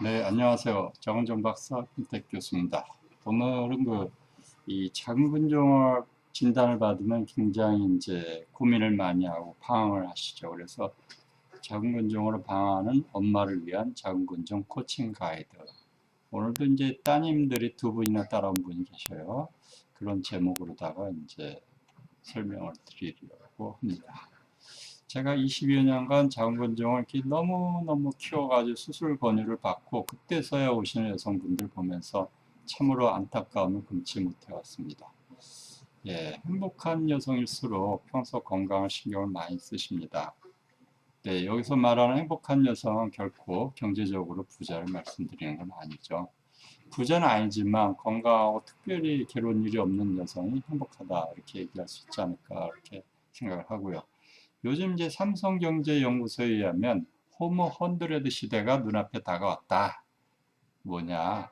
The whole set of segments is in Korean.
네, 안녕하세요. 정은정 박사 김택 교수입니다. 오늘은 이 자궁근종을 진단을 받으면 굉장히 이제 고민을 많이 하고 방황을 하시죠. 그래서 자궁근종으로 방황하는 엄마를 위한 자궁근종 코칭 가이드. 오늘도 이제 따님들이 두 분이나 따라온 분이 계셔요. 그런 제목으로다가 이제 설명을 드리려고 합니다. 제가 20여 년간 자궁근종을 이렇게 너무너무 키워가지고 수술 권유를 받고 그때서야 오시는 여성분들 보면서 참으로 안타까움을 금치 못해왔습니다. 예, 행복한 여성일수록 평소 건강을 신경을 많이 쓰십니다. 네, 여기서 말하는 행복한 여성은 결코 경제적으로 부자를 말씀드리는 건 아니죠. 부자는 아니지만 건강하고 특별히 괴로운 일이 없는 여성이 행복하다 이렇게 얘기할 수 있지 않을까 이렇게 생각을 하고요. 요즘 이제 삼성경제연구소에 의하면 호모 헌드레드 시대가 눈앞에 다가왔다. 뭐냐?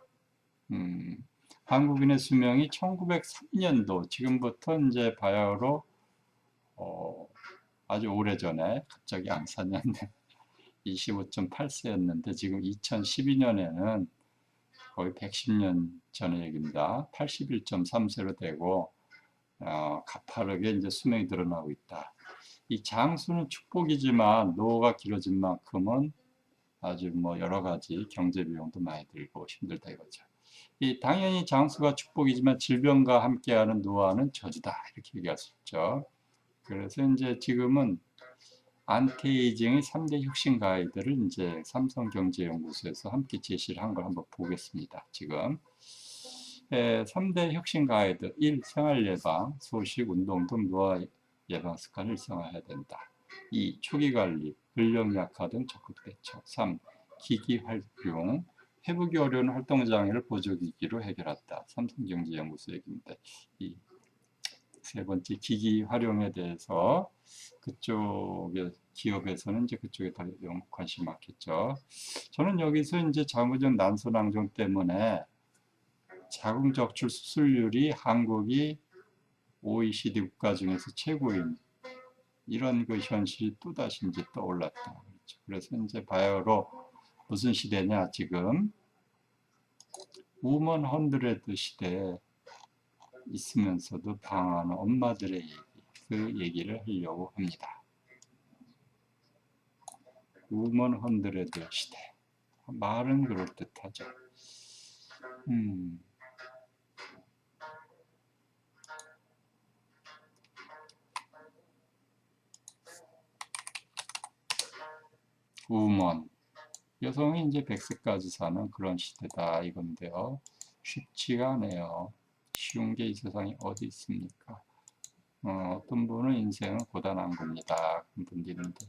음, 한국인의 수명이 1903년도 지금부터 이제 바야흐로 아주 오래전에 갑자기 앙산년에 25.8세였는데 지금 2012년에는 거의 110년 전의 얘기입니다. 81.3세로 되고 가파르게 이제 수명이 늘어나고 있다. 이 장수는 축복이지만 노후가 길어진 만큼은 아주 뭐 여러 가지 경제 비용도 많이 들고 힘들다 이거죠. 이 당연히 장수가 축복이지만 질병과 함께하는 노화는 저주다 이렇게 얘기할 수 있죠. 그래서 이제 지금은 안티에이징의 3대 혁신 가이드를 이제 삼성경제연구소에서 함께 제시를 한 걸 한번 보겠습니다. 지금 3대 혁신 가이드 1. 생활 예방, 소식, 운동 등 노화 예방 습관을 일상화해야 된다. 2. 초기 관리, 근력 약화 등 적극 대처. 3. 기기 활용, 회복이 어려운 활동 장애를 보조기기로 해결한다. 삼성경제연구소 얘기입니다. 이 세 번째 기기 활용에 대해서 그쪽에 기업에서는 이제 그쪽에 더 관심 많겠죠. 저는 여기서 이제 자궁전 난소낭종 때문에 자궁적출 수술률이 한국이 OECD 국가 중에서 최고인 이런 그 현실이 또다시 이제 떠올랐다. 그렇죠. 그래서 이제 바야흐로 무슨 시대냐 지금 우먼 헌드레드 시대에 있으면서도 방황하는 엄마들의 얘기, 그 얘기를 하려고 합니다. 우먼 헌드레드 시대. 말은 그럴듯하죠. 우먼. 여성이 이제 100세까지 사는 그런 시대다 이건데요. 쉽지가 않아요. 쉬운 게 이 세상에 어디 있습니까? 어떤 분은 인생은 고단한 겁니다. 그런 분도 있는데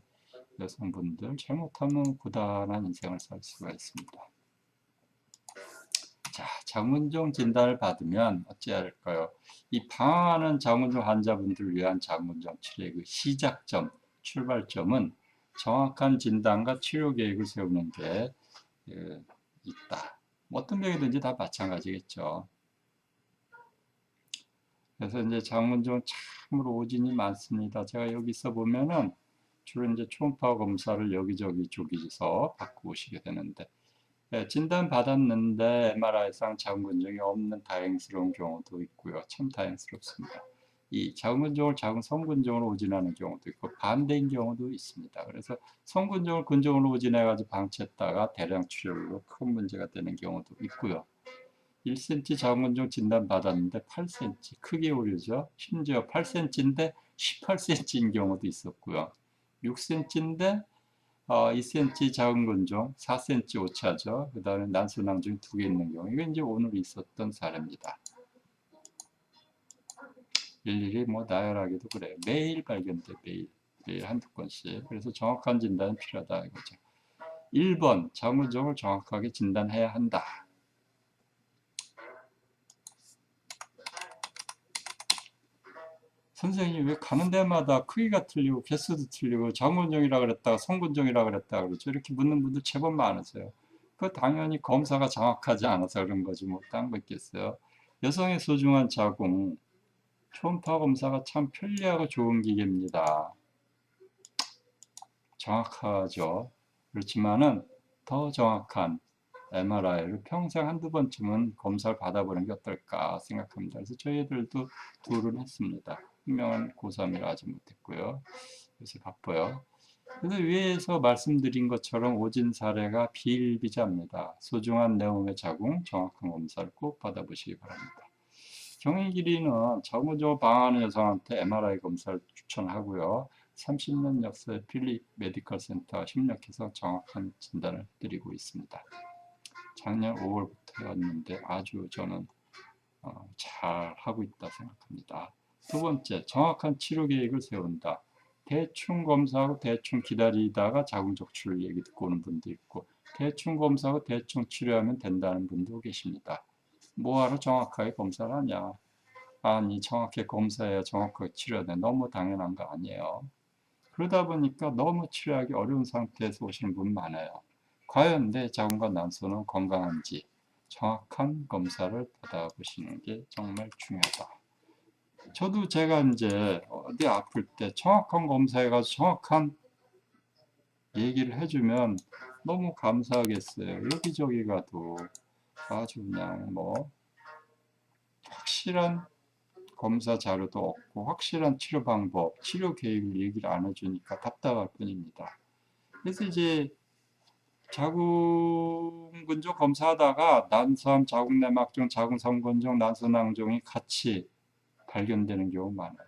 여성분들 잘못하면 고단한 인생을 살 수가 있습니다. 자, 자궁근종 진단을 받으면 어찌할까요? 이 방황하는 자궁근종 환자분들을 위한 자궁근종 치료의 그 시작점, 출발점은 정확한 진단과 치료 계획을 세우는 게 있다. 어떤 병이든지 다 마찬가지겠죠. 그래서 이제 자궁근종 참으로 오진이 많습니다. 제가 여기 있어 보면은 주로 이제 초음파 검사를 여기저기 조기서 받고 오시게 되는데 진단 받았는데 MRI상 자궁근종이 없는 다행스러운 경우도 있고요. 참 다행스럽습니다. 이 자궁근종을 자궁성근종으로 오진하는 경우도 있고 반대인 경우도 있습니다. 그래서 성근종을 근종으로 오진해가지고 방치했다가 대량 출혈로 큰 문제가 되는 경우도 있고요. 1cm 자궁근종 진단 받았는데 8cm 크게 오르죠. 심지어 8cm인데 18cm인 경우도 있었고요. 6cm인데 2cm 자궁근종, 4cm 오차죠. 그 다음에 난소낭종이 2개 있는 경우. 이게 이제 오늘 있었던 사례입니다. 일일이 뭐 나열하기도 그래요. 매일 발견돼, 매일 한두 건씩. 그래서 정확한 진단이 필요하다 이거죠. 1번, 자궁근종을 정확하게 진단해야 한다. 선생님 왜 가는 데마다 크기가 틀리고 개수도 틀리고 자궁근종이라 그랬다가 성근종이라 그랬다 그러죠. 이렇게 묻는 분들 제법 많으세요. 그 당연히 검사가 정확하지 않아서 그런 거지 뭐 딴 거 있겠어요. 여성의 소중한 자궁 초음파 검사가 참 편리하고 좋은 기계입니다. 정확하죠. 그렇지만은 더 정확한 MRI를 평생 한두 번쯤은 검사를 받아보는 게 어떨까 생각합니다. 그래서 저희들도 둘은 했습니다. 한 명은 고3이라 아직 못했고요. 요새 바빠요. 그래서 위에서 말씀드린 것처럼 오진 사례가 비일비재합니다. 소중한 내 몸의 자궁 정확한 검사를 꼭 받아보시기 바랍니다. 경위 길이는 자궁조 방황하는 여성한테 MRI 검사를 추천하고요. 30년 역사의 필립 메디컬 센터가 협력해서 정확한 진단을 드리고 있습니다. 작년 5월부터였는데 아주 저는 잘 하고 있다 생각합니다. 두 번째, 정확한 치료 계획을 세운다. 대충 검사하고 대충 기다리다가 자궁 적출 얘기 듣고 오는 분도 있고, 대충 검사하고 대충 치료하면 된다는 분도 계십니다. 뭐하러 정확하게 검사를 하냐? 아니, 정확하게 검사해야 정확하게 치료해야 너무 당연한 거 아니에요. 그러다 보니까 너무 치료하기 어려운 상태에서 오시는 분 많아요. 과연 내 자궁과 난소는 건강한지 정확한 검사를 받아보시는 게 정말 중요하다. 저도 제가 이제 어디 아플 때 정확한 검사해가지고 정확한 얘기를 해주면 너무 감사하겠어요. 여기저기 가도 아주 그냥 뭐 확실한 검사 자료도 없고 확실한 치료 방법, 치료 계획을 얘기를 안 해주니까 답답할 뿐입니다. 그래서 이제 자궁근종 검사하다가 난소암, 자궁내막종, 자궁성근종, 난소낭종이 같이 발견되는 경우 많아요.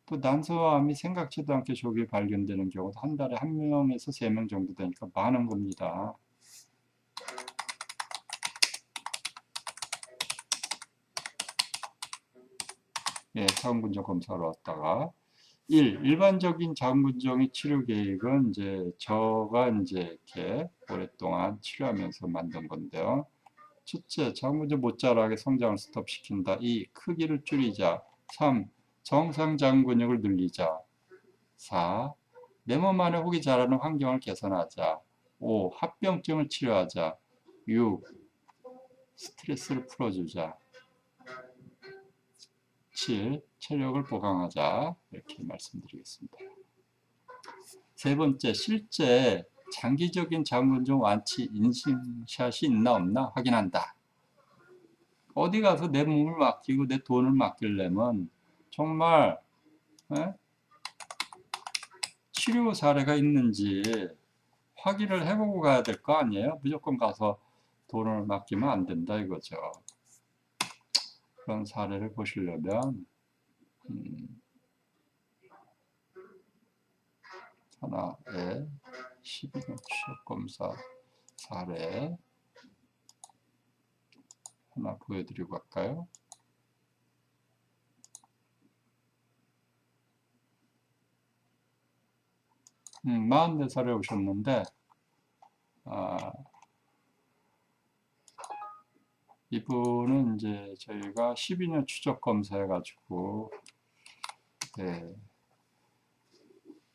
또 난소암이 생각지도 않게 조기에 발견되는 경우도 한 달에 1명에서 3명 정도 되니까 많은 겁니다. 예, 자궁근종 검사를 왔다가 일반적인 자궁근종의 치료 계획은 이제 저가 이제 이렇게 오랫동안 치료하면서 만든 건데요. 첫째, 자궁근종 못 자라게 성장을 스톱시킨다. 2. 크기를 줄이자. 3. 정상 자궁근육을 늘리자. 4. 내 몸 안에 혹이 자라는 환경을 개선하자. 5. 합병증을 치료하자. 6. 스트레스를 풀어주자. 7. 체력을 보강하자. 이렇게 말씀드리겠습니다. 세 번째, 실제 장기적인 자궁근종 완치 인증샷이 있나 없나 확인한다. 어디 가서 내 몸을 맡기고 내 돈을 맡기려면 정말 치료 사례가 있는지 확인을 해보고 가야 될 거 아니에요? 무조건 가서 돈을 맡기면 안 된다 이거죠. 그런 사례를 보시려면 하나의 12년 취업검사 사례 하나 보여드리고 갈까요? 음, 44살에 오셨는데 이분은 이제 저희가 12년 추적 검사해 가지고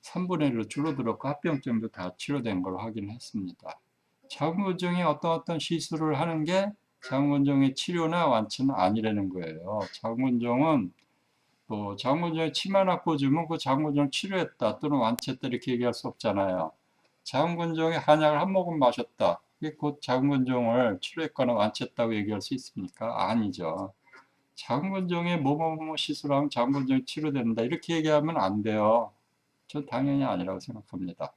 3분의 1로 줄어들었고 합병증도 다 치료된 걸 확인했습니다. 자궁근종이 어떤 시술을 하는 게 자궁근종의 치료나 완치는 아니라는 거예요. 자궁근종은 뭐 자궁근종에 침 하나 꽂으면 그 자궁근종 치료했다 또는 완치했다 이렇게 얘기할 수 없잖아요. 자궁근종에 한약을 한 모금 마셨다. 그게 곧 자궁근종을 치료했거나 완치했다고 얘기할 수 있습니까? 아니죠. 자궁근종에 뭐뭐 시술하면 자궁근종이 치료된다 이렇게 얘기하면 안 돼요. 전 당연히 아니라고 생각합니다.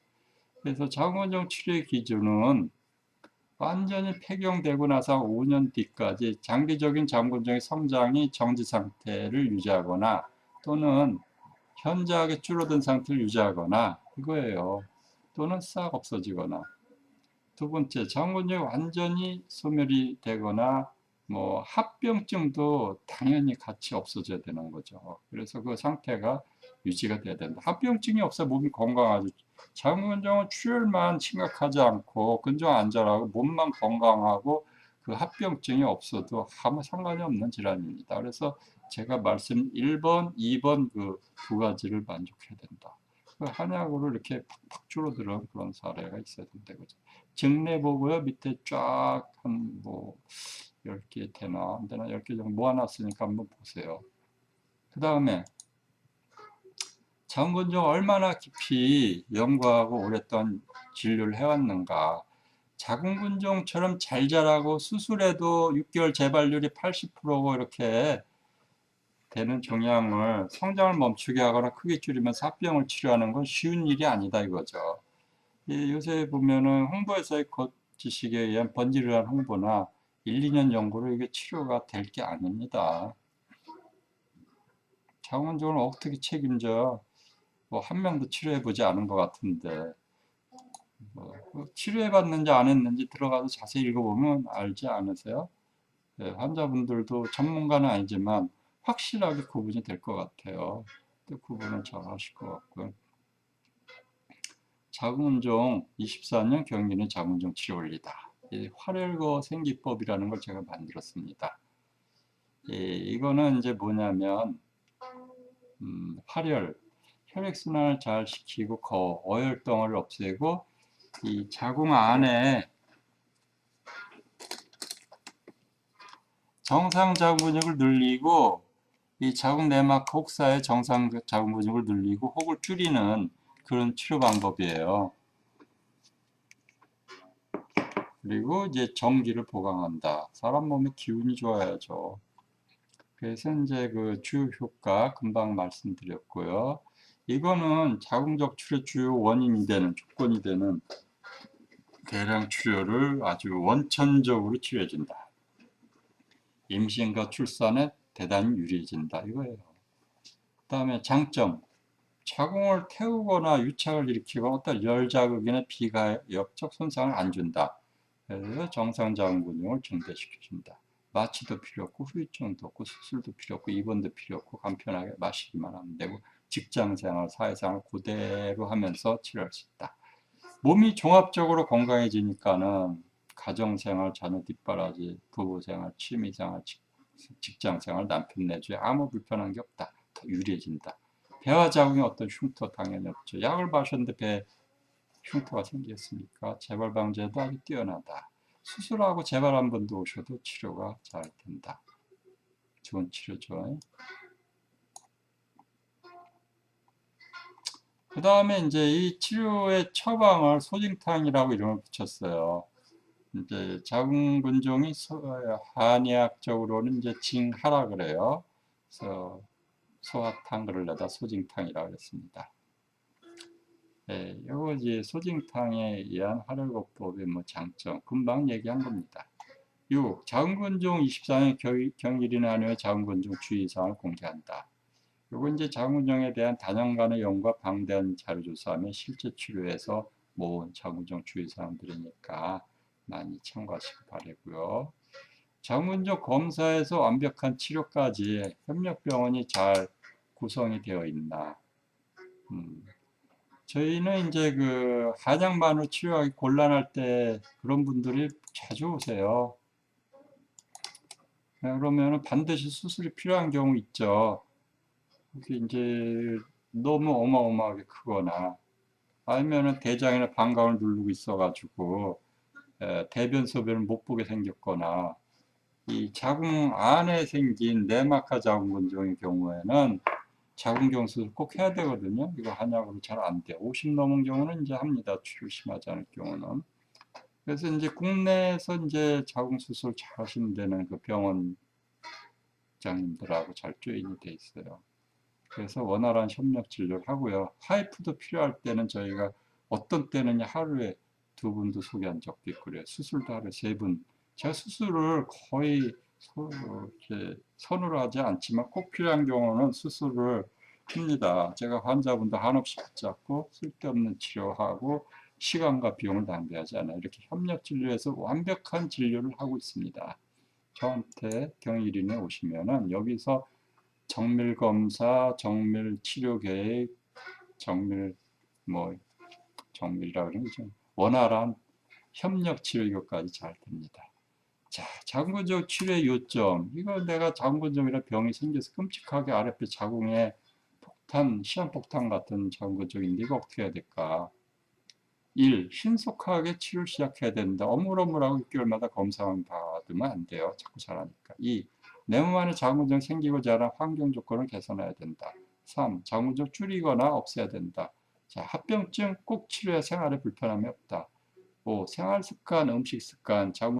그래서 자궁근종 치료의 기준은 완전히 폐경되고 나서 5년 뒤까지 장기적인 자궁근종의 성장이 정지 상태를 유지하거나 또는 현저하게 줄어든 상태를 유지하거나 이거예요. 또는 싹 없어지거나. 두 번째, 자궁근종이 완전히 소멸이 되거나 뭐 합병증도 당연히 같이 없어져야 되는 거죠. 그래서 그 상태가 유지가 돼야 된다. 합병증이 없어 몸이 건강하죠. 자궁근종은 출혈만 심각하지 않고 근종 안전하고 몸만 건강하고 그 합병증이 없어도 아무 상관이 없는 질환입니다. 그래서 제가 말씀 1번, 2번 그 두 가지를 만족해야 된다. 그 한약으로 이렇게 팍팍 줄어드는 그런 사례가 있어야 된다. 그죠? 증례 보고요. 밑에 쫙 한 뭐 10개 되나 안 되나 10개 정도 모아놨으니까 한번 보세요. 그 다음에 자궁근종 얼마나 깊이 연구하고 오랫동안 진료를 해왔는가. 자궁근종처럼 잘 자라고 수술해도 6개월 재발률이 80%고 이렇게 되는 종양을 성장을 멈추게 하거나 크게 줄이면 사병을 치료하는 건 쉬운 일이 아니다 이거죠. 요새 보면은 홍보에서의 지식에 의한 번지르르한 홍보나 1, 2년 연구로 이게 치료가 될 게 아닙니다. 자궁근종을 어떻게 책임져? 뭐 한 명도 치료해보지 않은 것 같은데 치료해봤는지 안 했는지 들어가서 자세히 읽어보면 알지 않으세요? 네, 환자분들도 전문가는 아니지만 확실하게 구분이 될 것 같아요. 또 구분을 잘 하실 것 같고요. 자궁근종 24년 경기는 자궁근종 치료 원리다. 활혈거 생기법이라는 걸 제가 만들었습니다. 이거는 이제 뭐냐면 혈액순환을 잘 시키고 어혈덩어리를 없애고 이 자궁 안에 정상 자궁 근육을 늘리고 이 자궁 내막 혹사의 정상 자궁 근육을 늘리고 혹을 줄이는 그런 치료 방법이에요. 그리고 이제 정기를 보강한다. 사람 몸의 기운이 좋아야죠. 그래서 이제 그 주요 효과 금방 말씀드렸고요. 이거는 자궁적 출혈 주요 원인이 되는 조건이 되는 대량 출혈을 아주 원천적으로 치료해준다. 임신과 출산에 대단히 유리해진다 이거예요. 그 다음에 장점, 자궁을 태우거나 유착을 일으키거나 어떤 열자극이나 비가역적 손상을 안 준다. 그래서 정상 자궁 근육을 증대시켜준다. 마취도 필요 없고 후유증도 없고 수술도 필요 없고 입원도 필요 없고 간편하게 마시기만 하면 되고 직장생활, 사회생활 그대로 하면서 치료할 수 있다. 몸이 종합적으로 건강해지니까는 가정생활, 자녀 뒷바라지, 부부생활, 취미생활, 직장생활, 남편 내주에 아무 불편한 게 없다. 더 유리해진다. 배와 자궁에 어떤 흉터 당연히 없죠. 약을 마셨는데 배 흉터가 생겼으니까 재발 방지에도 아주 뛰어나다. 수술하고 재발 한 번도 오셔도 치료가 잘 된다. 좋은 치료죠. 그 다음에 이제 이 치료의 처방을 소진탕이라고 이름을 붙였어요. 이제 자궁근종이 한의학적으로는 이제 징하라 그래요. 그래서 소화탕 그러려다 소진탕이라고 했습니다. 예, 요거 이제 소진탕에 의한 활혈거법의 뭐 장점 금방 얘기한 겁니다. 6. 자궁근종 24년 경일이나 아니면 자궁근종 주의사항을 공개한다. 요거 이제 자궁근종에 대한 다년간의 연구와 방대한 자료 조사하면 실제 치료에서 모은 자궁근종 주의사항들이니까 많이 참고하시기 바라고요. 자궁근종 검사에서 완벽한 치료까지 협력병원이 잘 구성이 되어 있나. 저희는 이제 그 한약만으로 치료하기 곤란할 때 그런 분들이 자주 오세요. 그러면은 반드시 수술이 필요한 경우 있죠. 이게 이제 너무 어마어마하게 크거나 아니면은 대장이나 방광을 누르고 있어가지고 대변 소변을 못 보게 생겼거나 이 자궁 안에 생긴 내막하 자궁근종의 경우에는 자궁경 수술 꼭 해야 되거든요. 이거 한약으로 잘 안 돼요. 50 넘은 경우는 이제 합니다. 치료 심하지 않을 경우는. 그래서 이제 국내에서 이제 자궁 수술 잘 하시면 되는 그 병원장님들하고 잘 조인이 돼 있어요. 그래서 원활한 협력 진료를 하고요. 하이프도 필요할 때는 저희가 어떤 때는 하루에 2분도 소개한 적도 있고 그래요. 수술도 하루에 3분. 제가 수술을 거의 이렇게 선호를 하지 않지만 꼭 필요한 경우는 수술을 합니다. 제가 환자분도 한없이 붙잡고 쓸데없는 치료하고 시간과 비용을 낭비하지 않아요. 이렇게 협력 진료에서 완벽한 진료를 하고 있습니다. 저한테 경일인에 오시면은 여기서 정밀 검사, 정밀 치료 계획, 정밀 정밀이라고 그러죠. 원활한 협력 치료 이것까지 잘 됩니다. 자, 자궁근종 치료의 요점. 이거 내가 자궁근종이라 병이 생겨서 끔찍하게 아랫배 자궁에 시한폭탄 같은 자궁근종인데 이거 어떻게 해야 될까? 1. 신속하게 치료를 시작해야 된다. 어물어물하고 6개월마다 검사만 받으면 안 돼요. 자꾸 잘하니까. 2. 내 몸 안에 자궁근종 생기고 자란 환경 조건을 개선해야 된다. 3. 자궁근종 줄이거나 없애야 된다. 자, 합병증 꼭 치료해 생활에 불편함이 없다. 생활 습관, 음식 습관,